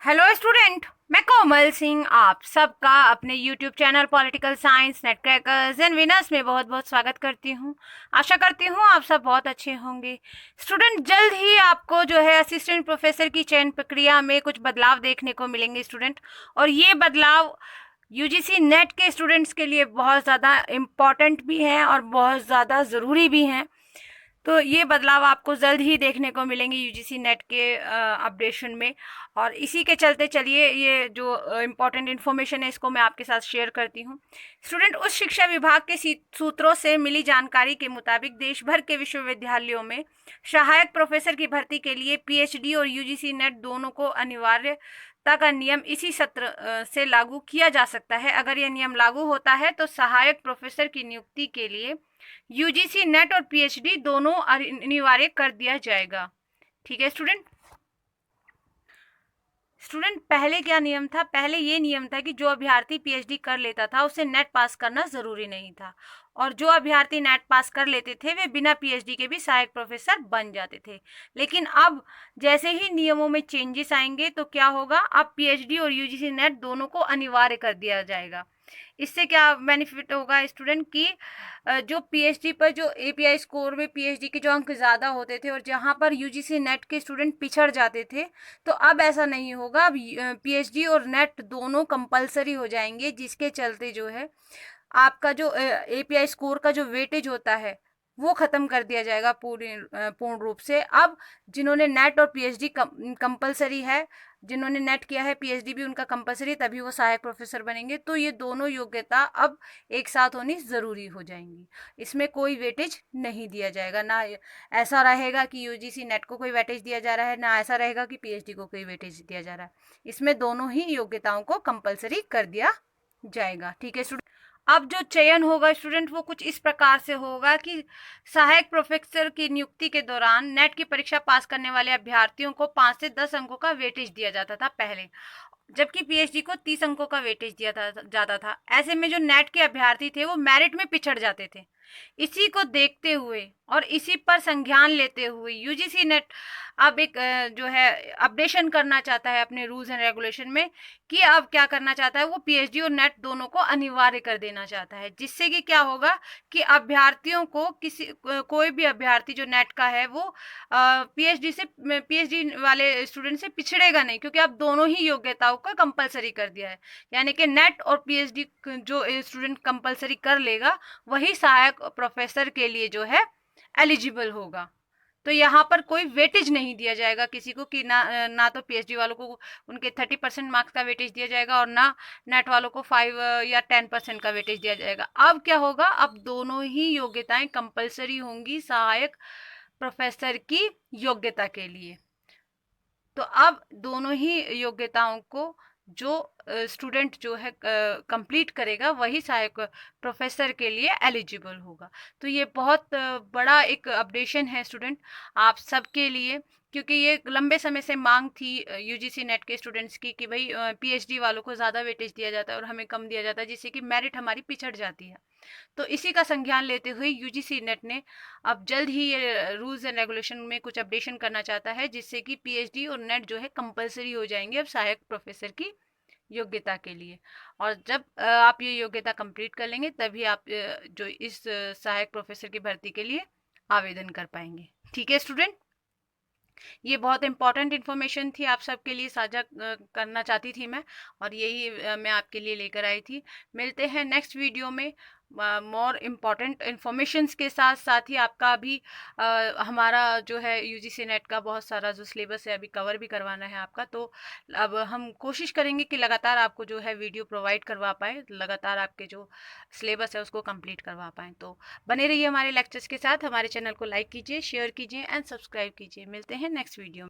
Hello student, मैं कोमल सिंह आप सबका अपने YouTube channel political science net crackers and winners में बहुत बहुत स्वागत करती हूँ। आशा करती हूँ आप सब बहुत अच्छे होंगे। स्टूडेंट, जल्द ही आपको जो है असिस्टेंट प्रोफेसर की चयन प्रक्रिया में कुछ बदलाव देखने को मिलेंगे स्टूडेंट, और ये बदलाव यूजीसी नेट के स्टूडेंट्स के लिए बहुत ज़्यादा इम्पॉर्टेंट भी हैं और बहुत ज़्यादा ज़रूरी भी हैं। तो ये बदलाव आपको जल्द ही देखने को मिलेंगे यूजीसी नेट के अपडेशन में, और इसी के चलते चलिए ये जो इम्पोर्टेंट इन्फॉर्मेशन है इसको मैं आपके साथ शेयर करती हूँ। स्टूडेंट, उच्च शिक्षा विभाग के सूत्रों से मिली जानकारी के मुताबिक देश भर के विश्वविद्यालयों में सहायक प्रोफेसर की भर्ती के लिए पीएचडी और यूजीसी नेट दोनों को अनिवार्यता का नियम इसी सत्र से लागू किया जा सकता है। अगर यह नियम लागू होता है तो सहायक प्रोफेसर की नियुक्ति के लिए यूजीसी नेट और पीएचडी दोनों अनिवार्य कर दिया जाएगा। ठीक है स्टूडेंट। पहले क्या नियम था? पहले ये नियम था कि जो अभ्यर्थी पीएचडी कर लेता था उसे नेट पास करना जरूरी नहीं था, और जो अभ्यर्थी नेट पास कर लेते थे वे बिना पीएचडी के भी सहायक प्रोफेसर बन जाते थे। लेकिन अब जैसे ही नियमों में चेंजेस आएंगे तो क्या होगा, अब पीएचडी और यूजीसी नेट दोनों को अनिवार्य कर दिया जाएगा। इससे क्या बेनिफिट होगा स्टूडेंट की जो पीएचडी पर जो एपीआई स्कोर में पीएचडी के जो अंक ज़्यादा होते थे और जहां पर यूजीसी नेट के स्टूडेंट पिछड़ जाते थे, तो अब ऐसा नहीं होगा। अब पीएचडी और नेट दोनों कंपलसरी हो जाएंगे, जिसके चलते जो है आपका जो एपीआई स्कोर का जो वेटेज होता है वो खत्म कर दिया जाएगा पूर्ण रूप से। अब जिन्होंने नेट और पीएचडी कंपलसरी है, जिन्होंने नेट किया है पीएचडी भी उनका कंपलसरी, तभी वो सहायक प्रोफेसर बनेंगे। तो ये दोनों योग्यता अब एक साथ होनी ज़रूरी हो जाएंगी। इसमें कोई वेटेज नहीं दिया जाएगा, ना ऐसा रहेगा कि यूजीसी नेट को कोई वेटेज दिया जा रहा है, ना ऐसा रहेगा कि पीएचडी को कोई वेटेज दिया जा रहा है। इसमें दोनों ही योग्यताओं को कंपलसरी कर दिया जाएगा। ठीक है स्टूडेंट। अब जो चयन होगा स्टूडेंट वो कुछ इस प्रकार से होगा कि सहायक प्रोफेसर की नियुक्ति के दौरान नेट की परीक्षा पास करने वाले अभ्यर्थियों को 5 से 10 अंकों का वेटेज दिया जाता था पहले, जबकि पीएचडी को 30 अंकों का वेटेज दिया जाता था। ऐसे में जो नेट के अभ्यर्थी थे वो मेरिट में पिछड़ जाते थे। इसी को देखते हुए और इसी पर संज्ञान लेते हुए यूजीसी नेट अब एक जो है अपडेशन करना चाहता है अपने रूल्स एंड रेगुलेशन में, कि अब क्या करना चाहता है, वो पीएचडी और नेट दोनों को अनिवार्य कर देना चाहता है। जिससे कि क्या होगा कि अभ्यर्थियों को कोई भी अभ्यर्थी जो नेट का है वो पीएचडी वाले स्टूडेंट से पिछड़ेगा नहीं, क्योंकि अब दोनों ही योग्यताओं का कंपलसरी कर दिया है। यानी कि नेट और पीएचडी जो स्टूडेंट कंपलसरी कर लेगा वही सहायक प्रोफेसर के लिए जो है एलिजिबल होगा। तो यहाँ पर कोई वेटेज नहीं दिया जाएगा किसी को, कि ना तो पीएचडी वालों को उनके 30% मार्क्स का वेटेज दिया जाएगा और ना नेट वालों को 5 या 10% का वेटेज दिया जाएगा। अब क्या होगा, अब दोनों ही योग्यताएं कंपलसरी होंगी सहायक प्रोफेसर की योग्यता के लिए। तो अब दोनों ही योग्यताओं को जो स्टूडेंट जो है कंप्लीट करेगा वही सहायक प्रोफेसर के लिए एलिजिबल होगा। तो ये बहुत बड़ा एक अपडेशन है स्टूडेंट आप सबके लिए, क्योंकि ये लंबे समय से मांग थी यूजीसी नेट के स्टूडेंट्स की कि भाई पीएचडी वालों को ज़्यादा वेटेज दिया जाता है और हमें कम दिया जाता है, जिससे कि मेरिट हमारी पिछड़ जाती है। तो इसी का संज्ञान लेते हुए यूजीसी नेट ने अब जल्द ही ये रूल्स एंड रेगुलेशन में कुछ अपडेशन करना चाहता है, जिससे कि पीएचडी और नेट जो है कंपलसरी हो जाएंगे अब सहायक प्रोफेसर की योग्यता के लिए। और जब आप ये योग्यता कंप्लीट कर लेंगे तभी आप जो इस सहायक प्रोफेसर की भर्ती के लिए आवेदन कर पाएंगे। ठीक है स्टूडेंट, ये बहुत इंपॉर्टेंट इन्फॉर्मेशन थी, आप सबके लिए साझा करना चाहती थी मैं, और यही मैं आपके लिए लेकर आई थी। मिलते हैं नेक्स्ट वीडियो में मोर इम्पॉर्टेंट इन्फॉर्मेशंस के साथ। साथ ही आपका अभी हमारा जो है यूजीसी नेट का बहुत सारा जो सिलेबस है अभी कवर भी करवाना है आपका। तो अब हम कोशिश करेंगे कि लगातार आपको जो है वीडियो प्रोवाइड करवा पाएँ, लगातार आपके जो सिलेबस है उसको कंप्लीट करवा पाएँ। तो बने रहिए हमारे लेक्चर्स के साथ, हमारे चैनल को लाइक कीजिए, शेयर कीजिए एंड सब्सक्राइब कीजिए। मिलते हैं नेक्स्ट वीडियो में।